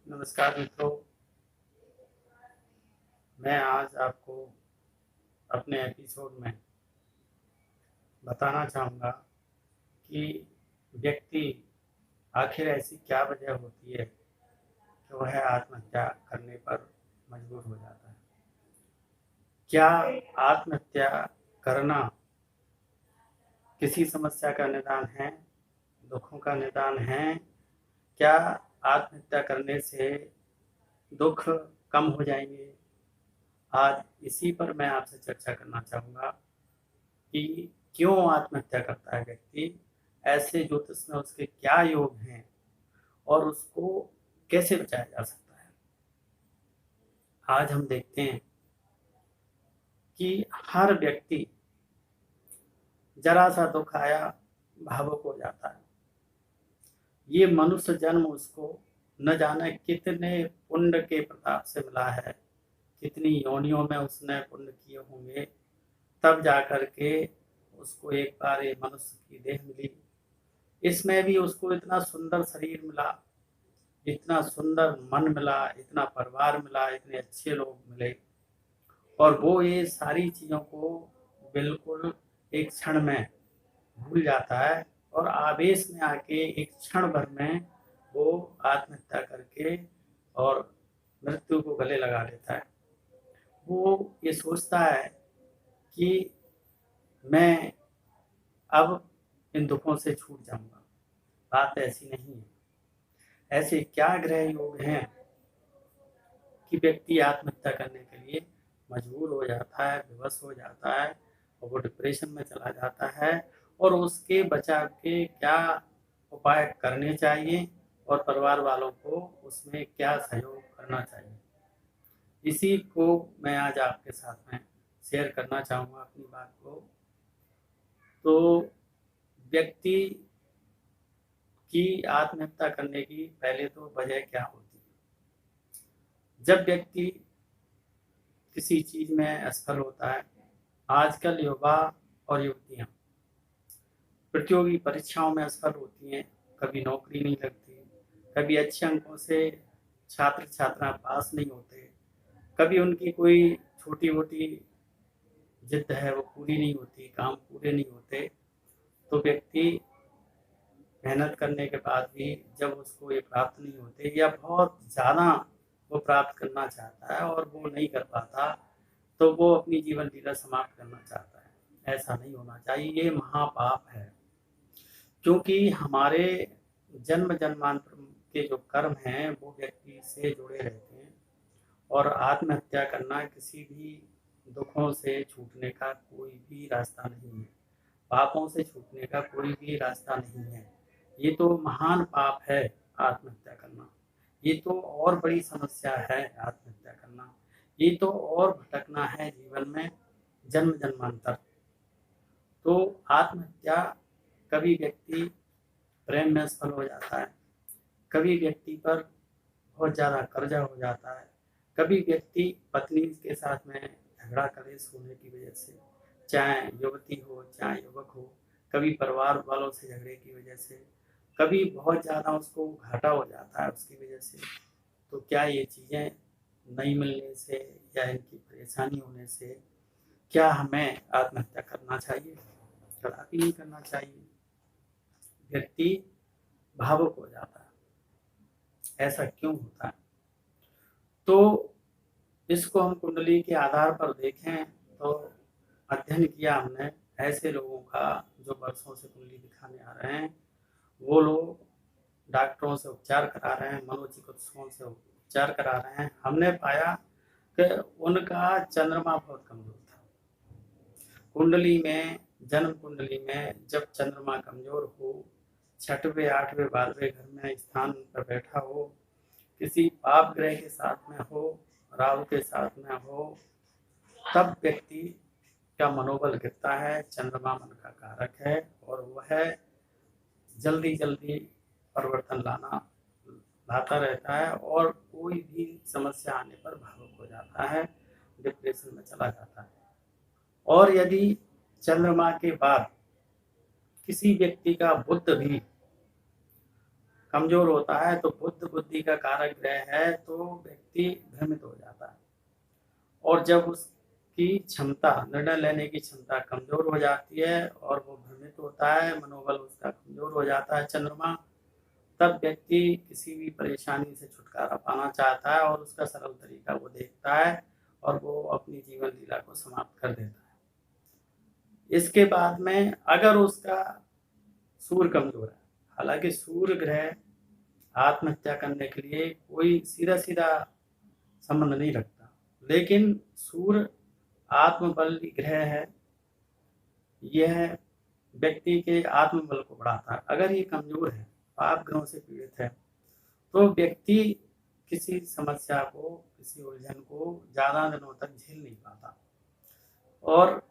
नमस्कार मित्रों, मैं आज आपको अपने एपिसोड में बताना चाहूँगा कि व्यक्ति आखिर ऐसी क्या वजह होती है कि वह आत्महत्या करने पर मजबूर हो जाता है। क्या आत्महत्या करना किसी समस्या का निदान है, दुखों का निदान है? क्या आत्महत्या करने से दुख कम हो जाएंगे? आज इसी पर मैं आपसे चर्चा करना चाहूँगा कि क्यों आत्महत्या करता है व्यक्ति, ऐसे ज्योतिष में उसके क्या योग हैं और उसको कैसे बचाया जा सकता है। आज हम देखते हैं कि हर व्यक्ति जरा सा दुख आया भावुक हो जाता है। ये मनुष्य जन्म उसको न जाने कितने पुण्य के प्रताप से मिला है, कितनी योनियों में उसने पुण्य किए होंगे, तब जाकर के उसको एक बार ये मनुष्य की देह मिली। इसमें भी उसको इतना सुंदर शरीर मिला, इतना सुंदर मन मिला, इतना परिवार मिला, इतने अच्छे लोग मिले, और वो ये सारी चीज़ों को बिल्कुल एक क्षण में भूल जाता है और आवेश में आके एक क्षण भर में वो आत्महत्या करके और मृत्यु को गले लगा लेता है। वो ये सोचता है कि मैं अब इन दुखों से छूट जाऊंगा। बात ऐसी नहीं है। ऐसे क्या ग्रह योग हैं कि व्यक्ति आत्महत्या करने के लिए मजबूर हो जाता है, विवश हो जाता है और वो डिप्रेशन में चला जाता है, और उसके बचाव के क्या उपाय करने चाहिए और परिवार वालों को उसमें क्या सहयोग करना चाहिए, इसी को मैं आज आपके साथ में शेयर करना चाहूँगा अपनी बात को। तो व्यक्ति की आत्महत्या करने की पहले तो वजह क्या होती है? जब व्यक्ति किसी चीज में असफल होता है। आजकल युवा और युवतियां प्रतियोगी परीक्षाओं में असफल होती हैं, कभी नौकरी नहीं लगती, कभी अच्छे अंकों से छात्र छात्रा पास नहीं होते, कभी उनकी कोई छोटी मोटी जिद है वो पूरी नहीं होती, काम पूरे नहीं होते। तो व्यक्ति मेहनत करने के बाद भी जब उसको ये प्राप्त नहीं होते या बहुत ज़्यादा वो प्राप्त करना चाहता है और वो नहीं कर पाता, तो वो अपनी जीवन लीला समाप्त करना चाहता है। ऐसा नहीं होना चाहिए, ये महापाप है। क्योंकि हमारे जन्म जन्मांतर के जो कर्म हैं वो व्यक्ति से जुड़े रहते हैं, और आत्महत्या करना किसी भी दुखों से छूटने का कोई भी रास्ता नहीं है, पापों से छूटने का कोई भी रास्ता नहीं है। ये तो महान पाप है आत्महत्या करना। ये तो और बड़ी समस्या है आत्महत्या करना। ये तो और भटकना है जीवन में जन्म जन्मांतर। तो आत्महत्या, कभी व्यक्ति प्रेम में असफल हो जाता है, कभी व्यक्ति पर बहुत ज़्यादा कर्जा हो जाता है, कभी व्यक्ति पत्नी के साथ में झगड़ा कलेश होने की वजह से, चाहे युवती हो चाहे युवक हो, कभी परिवार वालों से झगड़े की वजह से, कभी बहुत ज़्यादा उसको घाटा हो जाता है उसकी वजह से। तो क्या ये चीज़ें नहीं मिलने से या इनकी परेशानी होने से क्या हमें आत्महत्या करना चाहिए? कदापि नहीं करना चाहिए। व्यक्ति भावुक हो जाता है। ऐसा क्यों होता है? तो इसको हम कुंडली के आधार पर देखें तो अध्ययन किया हमने ऐसे लोगों का जो वर्षों से कुंडली दिखाने आ रहे हैं। वो लोग डॉक्टरों से उपचार करा रहे हैं, मनोचिकित्सकों से उपचार करा रहे हैं। हमने पाया कि उनका चंद्रमा बहुत कमजोर था। कुंडली में, जन्म कुंडली में जब चंद्रमा कमजोर हो, 6वें 8वें 12वें घर में स्थान पर बैठा हो, किसी पाप ग्रह के साथ में हो, राहु के साथ में हो, तब व्यक्ति का मनोबल गिरता है। चंद्रमा मन का कारक है और वह जल्दी जल्दी परिवर्तन लाता रहता है, और कोई भी समस्या आने पर भावुक हो जाता है, डिप्रेशन में चला जाता है। और यदि चंद्रमा के बाद किसी व्यक्ति का बुध भी कमजोर होता है तो बुद्ध बुद्धि का कारक ग्रह है, तो व्यक्ति भ्रमित हो जाता है। और जब उसकी क्षमता, निर्णय लेने की क्षमता कमजोर हो जाती है और वो भ्रमित होता है, मनोबल उसका कमजोर हो जाता है चंद्रमा, तब व्यक्ति किसी भी परेशानी से छुटकारा पाना चाहता है और उसका सरल तरीका वो देखता है और वो अपनी जीवन लीला को समाप्त कर देता है। इसके बाद में अगर उसका सूर्य कमजोर है, हालांकि सूर्य ग्रह आत्महत्या करने के लिए कोई सीधा सीधा संबंध नहीं रखता, लेकिन सूर्य आत्मबल ग्रह है, यह व्यक्ति के आत्मबल को बढ़ाता है। अगर ये कमजोर है, पाप ग्रहों से पीड़ित है, तो व्यक्ति किसी समस्या को, किसी उलझन को ज्यादा दिनों तक झेल नहीं पाता और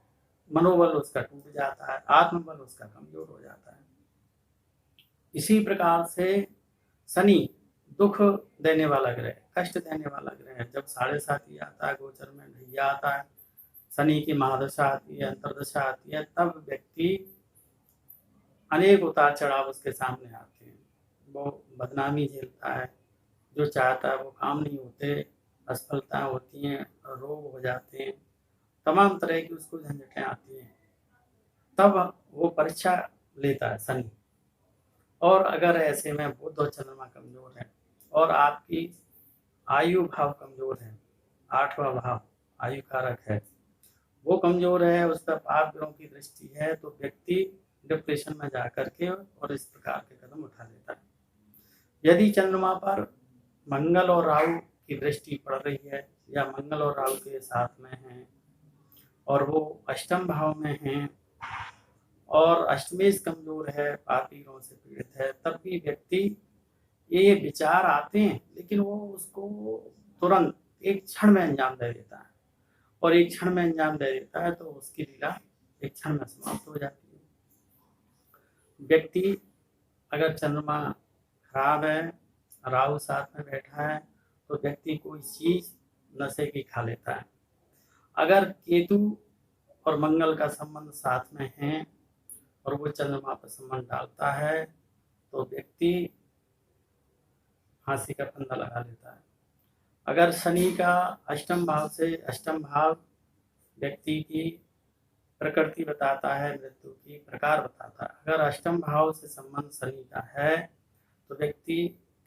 मनोबल उसका टूट जाता है, आत्मबल उसका कमजोर हो जाता है। इसी प्रकार से शनि दुख देने वाला ग्रह, कष्ट देने वाला ग्रह, जब 7.5 आता है गोचर में, ढैया आता है, शनि की महादशा आती है, अंतरदशा आती है, तब व्यक्ति अनेक उतार चढ़ाव उसके सामने आते हैं। वो बदनामी झेलता है, जो चाहता है वो काम नहीं होते, असफलता होती हैं, रोग हो जाते हैं, तमाम तरह की उसको झंझटें आती हैं। तब वो परीक्षा लेता है शनि। और अगर ऐसे में बुध और चंद्रमा कमजोर है और आपकी आयु भाव कमजोर है, 8वां भाव आयु कारक है, वो कमजोर है, उस पर पाप ग्रहों की दृष्टि है, तो व्यक्ति डिप्रेशन में जाकर के और इस प्रकार के कदम उठा लेता है। यदि चंद्रमा पर मंगल और राहु की दृष्टि पड़ रही है या मंगल और राहु के साथ में हैं और वो अष्टम भाव में हैं और अष्टमेश कमजोर है, पापी ग्रहों से पीड़ित है, तब भी व्यक्ति ये विचार आते हैं, लेकिन वो उसको तुरंत एक क्षण में अंजाम दे देता है और एक क्षण में अंजाम दे देता है, तो उसकी लीला एक क्षण में समाप्त हो जाती है। व्यक्ति अगर चंद्रमा खराब है, राहु साथ में बैठा है, तो व्यक्ति कोई चीज नशे की खा लेता है। अगर केतु और मंगल का संबंध साथ में है और वो चंद्रमा पर संबंध डालता है, तो व्यक्ति फांसी का फंदा लगा लेता है। अगर शनि का अष्टम भाव से, अष्टम भाव व्यक्ति की प्रकृति बताता है, मृत्यु की प्रकार बताता है, अगर अष्टम भाव से संबंध शनि का है तो व्यक्ति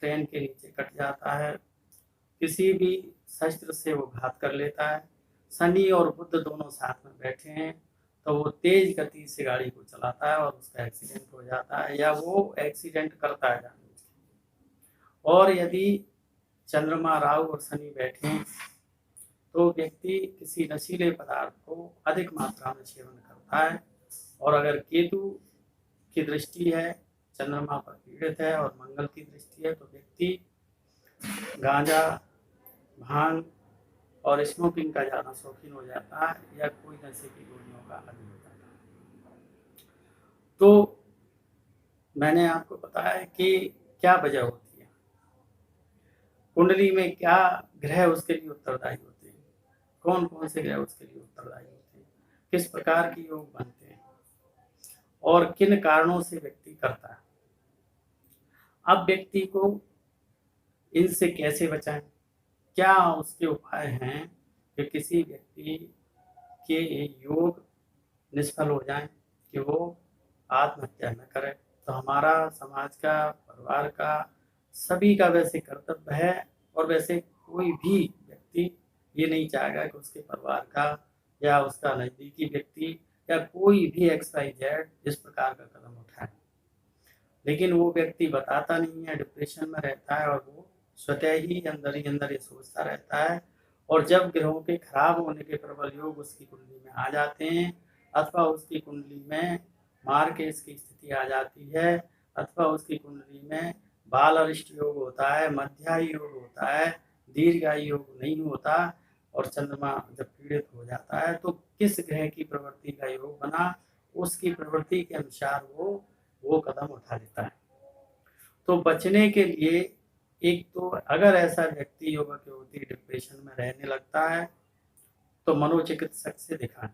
ट्रेन के नीचे कट जाता है, किसी भी शस्त्र से वो घात कर लेता है। शनि और बुध दोनों साथ में बैठे हैं तो वो तेज गति से गाड़ी को चलाता है और उसका एक्सीडेंट हो जाता है या वो एक्सीडेंट करता है जानबूझ के। और यदि चंद्रमा, राहु और शनि बैठे तो व्यक्ति किसी नशीले पदार्थ को अधिक मात्रा में सेवन करता है। और अगर केतु की दृष्टि है, चंद्रमा पर पीड़ित है और मंगल की दृष्टि है, तो व्यक्ति गांजा, भांग और स्मोकिंग का ज्यादा शौकीन हो जाता है या कोई नशे की गोलियों का आदी हो जाता है। तो मैंने आपको बताया कि क्या वजह होती है, कुंडली में क्या ग्रह उसके लिए उत्तरदायी होते हैं, कौन कौन से ग्रह उसके लिए उत्तरदायी होते हैं, किस प्रकार के योग बनते हैं और किन कारणों से व्यक्ति करता है। अब व्यक्ति को इनसे कैसे बचाएं, क्या उसके उपाय हैं कि किसी व्यक्ति के योग निष्फल हो जाएं कि वो आत्महत्या न करे। तो हमारा समाज का, परिवार का, सभी का वैसे कर्तव्य है और वैसे कोई भी व्यक्ति ये नहीं चाहेगा कि उसके परिवार का या उसका नजदीकी व्यक्ति या कोई भी XYZ इस प्रकार का कदम उठाए, लेकिन वो व्यक्ति बताता नहीं है, डिप्रेशन में रहता है और वो स्वतः ही अंदर ये सोचता रहता है। और जब ग्रहों के खराब होने के प्रबल योग उसकी कुंडली में आ जाते हैं अथवा उसकी कुंडली में मार्केश की स्थिति आ जाती है अथवा उसकी कुंडली में बाल अरिष्ट योग होता है, मध्याय योग होता है, दीर्घायु योग नहीं होता और चंद्रमा जब पीड़ित हो जाता है, तो किस ग्रह की प्रवृत्ति का योग बना, उसकी प्रवृत्ति के अनुसार वो कदम उठा लेता है। तो बचने के लिए एक तो अगर ऐसा व्यक्ति युवक युवती डिप्रेशन में रहने लगता है तो मनोचिकित्सक से दिखाएं,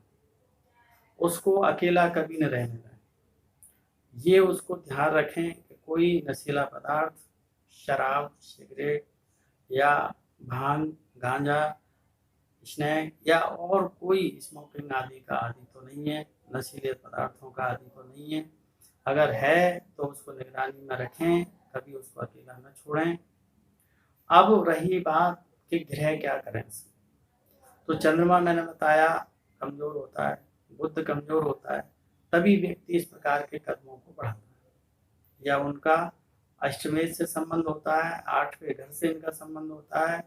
उसको अकेला कभी न रहने दें। ये उसको ध्यान रखें कि कोई नशीला पदार्थ, शराब, सिगरेट या भांग, गांजा, स्नैक या और कोई स्मोकिंग आदि का आदि तो नहीं है, नशीले पदार्थों का आदि तो नहीं है। अगर है तो उसको निगरानी में रखें, कभी उसको अकेला न छोड़ें। अब रही बात कि ग्रह क्या करें, तो चंद्रमा मैंने बताया कमजोर होता है, बुध कमजोर होता है, तभी व्यक्ति इस प्रकार के कदमों को बढ़ाता है। या उनका अष्टमेश से संबंध होता है, 8वें घर से इनका संबंध होता है,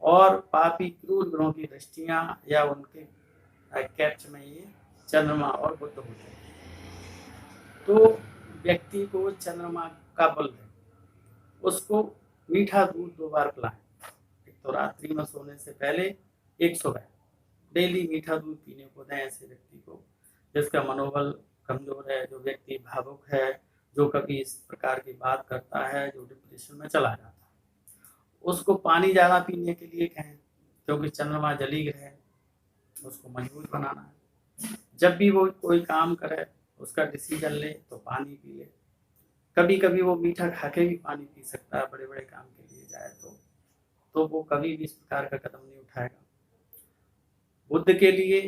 और पापी क्रूर ग्रहों की दृष्टियां या उनके कैप्च में ये चंद्रमा और बुध होते हैं। तो व्यक्ति को चंद्रमा का बल है, उसको मीठा दूध 2 बार पिलाएं। एक तो रात्रि में सोने से पहले, एक सुबह। डेली मीठा दूध पीने को दें ऐसे व्यक्ति को जिसका मनोबल कमजोर है, जो व्यक्ति भावुक है, जो कभी इस प्रकार की बात करता है, जो डिप्रेशन में चला जाता है। उसको पानी ज़्यादा पीने के लिए कहें, क्योंकि चंद्रमा जली ग्रह है, उसको मजबूत बनाना है। जब भी वो कोई काम करे, उसका डिसीजन ले तो पानी पी ले। कभी कभी वो मीठा खा के भी पानी पी सकता है, बड़े बड़े काम के लिए जाए तो वो कभी भी इस प्रकार का कदम नहीं उठाएगा। बुध के लिए,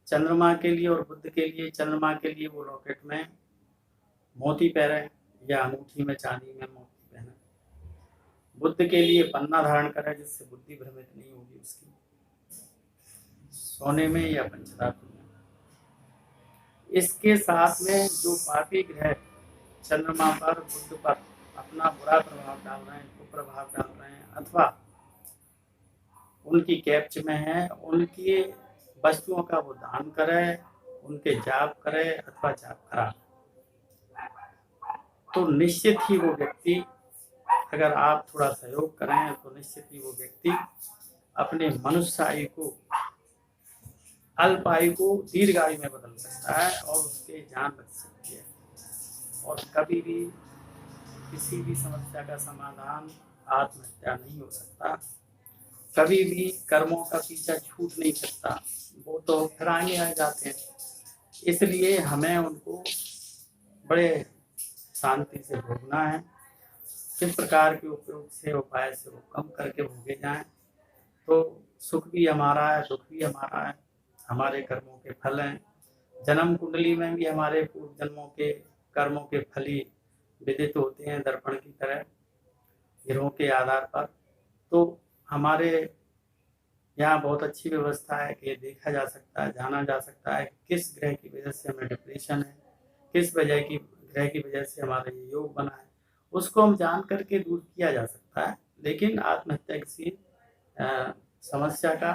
चंद्रमा के लिए और बुध के लिए, चंद्रमा के लिए वो लॉकेट में मोती पहने या अंगूठी में चांदी में मोती पहने। बुध के लिए पन्ना धारण करे जिससे बुद्धि भ्रमित नहीं होगी उसकी, सोने में या पंचधातु में। इसके साथ में जो पापी ग्रह चंद्रमा पर, बुध पर अपना बुरा प्रभाव डाल रहे हैं, कुप्रभाव डाल रहे हैं, अथवा उनकी कैप्च में है, उनकी वस्तुओं का वो दान करे, उनके जाप करे अथवा जाप करा, तो निश्चित ही वो व्यक्ति, अगर आप थोड़ा सहयोग करें तो निश्चित ही वो व्यक्ति अपने मनुष्य आयु को, अल्प आयु को दीर्घ आयु में बदल सकता है और उसके जान बच सकती है। और कभी भी किसी भी समस्या का समाधान आत्महत्या नहीं हो सकता, कभी भी कर्मों का पीछा छूट नहीं सकता, वो तो फिर आगे आ जाते हैं। इसलिए हमें उनको बड़े शांति से भोगना है। किस प्रकार के उपयोग से, उपाय से वो कम करके भोगे जाएं, तो सुख भी हमारा है, दुख भी हमारा है, हमारे कर्मों के फल हैं। जन्म कुंडली में भी हमारे पूर्व जन्मों के कर्मों के फल ही विदित होते हैं दर्पण की तरह, ग्रहों के आधार पर। तो हमारे यहाँ बहुत अच्छी व्यवस्था है कि देखा जा सकता है, जाना जा सकता है किस ग्रह की वजह से हमें डिप्रेशन है, किस वजह की ग्रह की वजह से हमारा ये योग बना है, उसको हम जान करके दूर किया जा सकता है। लेकिन आत्महत्या किसी समस्या का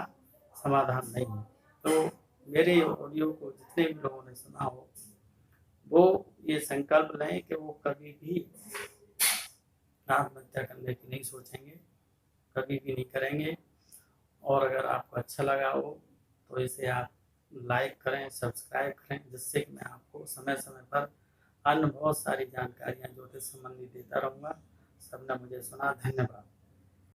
समाधान नहीं है। तो मेरे ऑडियो को जितने भी लोगों ने सुना हो, वो ये संकल्प लें कि वो कभी भी आत्महत्या करने की नहीं सोचेंगे, कभी भी नहीं करेंगे। और अगर आपको अच्छा लगा हो तो इसे आप लाइक करें, सब्सक्राइब करें, जिससे कि मैं आपको समय समय पर अन्य बहुत सारी जानकारियाँ ज्योतिष संबंधी देता रहूँगा। सबने मुझे सुना, धन्यवाद।